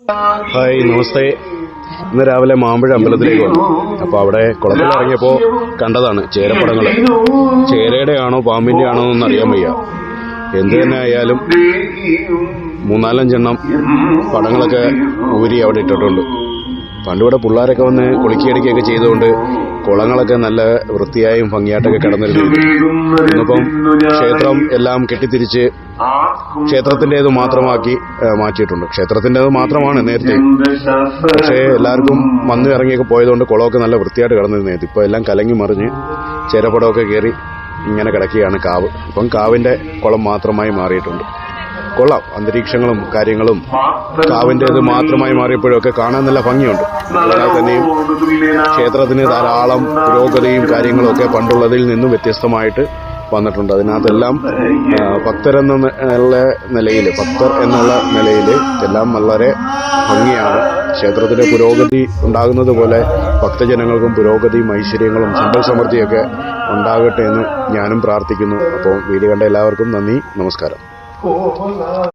Hi, നമസ്തേ. ഇന്ന് രാവിലെ മാമ്പഴ അമ്പലത്തിലേക്ക് വന്നു. അപ്പോൾ അവിടെ കുളത്തിലിറങ്ങിയപ്പോൾ കണ്ടതാണ് ചേരപ്പടങ്ങൾ. ചേരയുടെ ആണോ പാമ്പിൻ്റെ ആണോ എന്നൊന്നും അറിയാൻ വയ്യ. എന്ത് തന്നെ ആയാലും 3-4 പടങ്ങളൊക്കെ ഊരി അവിടെ ഇട്ടിട്ടുണ്ട്. പണ്ടിവിടെ പിള്ളേരൊക്കെ വന്ന് കുളിക്കിയടിക്കുകയൊക്കെ ചെയ്തുകൊണ്ട് കുളങ്ങളൊക്കെ നല്ല വൃത്തിയായും ഭംഗിയായിട്ടൊക്കെ കിടന്നിരുന്നു. ഇന്നിപ്പം ക്ഷേത്രം എല്ലാം കെട്ടിത്തിരിച്ച് ക്ഷേത്രത്തിൻ്റേത് മാത്രമാക്കി മാറ്റിയിട്ടുണ്ട്. ക്ഷേത്രത്തിൻ്റേത് മാത്രമാണ് നേരത്തെ, പക്ഷേ എല്ലാവർക്കും വന്നു ഇറങ്ങിയൊക്കെ പോയതുകൊണ്ട് കുളമൊക്കെ നല്ല വൃത്തിയായിട്ട് കിടന്നിരുന്നത്. ഇപ്പോൾ എല്ലാം കലങ്ങി മറിഞ്ഞ് ചേരപ്പടമൊക്കെ കയറി ഇങ്ങനെ കിടക്കുകയാണ് കാവ്. ഇപ്പം കാവിൻ്റെ കുളം മാത്രമായി മാറിയിട്ടുണ്ട്. കൊള്ളാം, അന്തരീക്ഷങ്ങളും കാര്യങ്ങളും കാവിൻ്റേത് മാത്രമായി മാറിയപ്പോഴൊക്കെ കാണാൻ നല്ല ഭംഗിയുണ്ട്. അതിനാൽ തന്നെയും ക്ഷേത്രത്തിന് ധാരാളം പുരോഗതിയും കാര്യങ്ങളും ഒക്കെ പണ്ടുള്ളതിൽ നിന്നും വ്യത്യസ്തമായിട്ട് വന്നിട്ടുണ്ട്. അതിനകത്തെല്ലാം ഭക്തർ എന്നുള്ള നിലയിൽ എല്ലാം വളരെ ഭംഗിയാണ്. ക്ഷേത്രത്തിലെ പുരോഗതി ഉണ്ടാകുന്നത് പോലെ ഭക്തജനങ്ങൾക്കും പുരോഗതിയും ഐശ്വര്യങ്ങളും സമ്പൽ സമൃദ്ധിയൊക്കെ ഉണ്ടാകട്ടെ എന്ന് ഞാനും പ്രാർത്ഥിക്കുന്നു. അപ്പോൾ വീഡിയോ കണ്ട എല്ലാവർക്കും നന്ദി, നമസ്കാരം.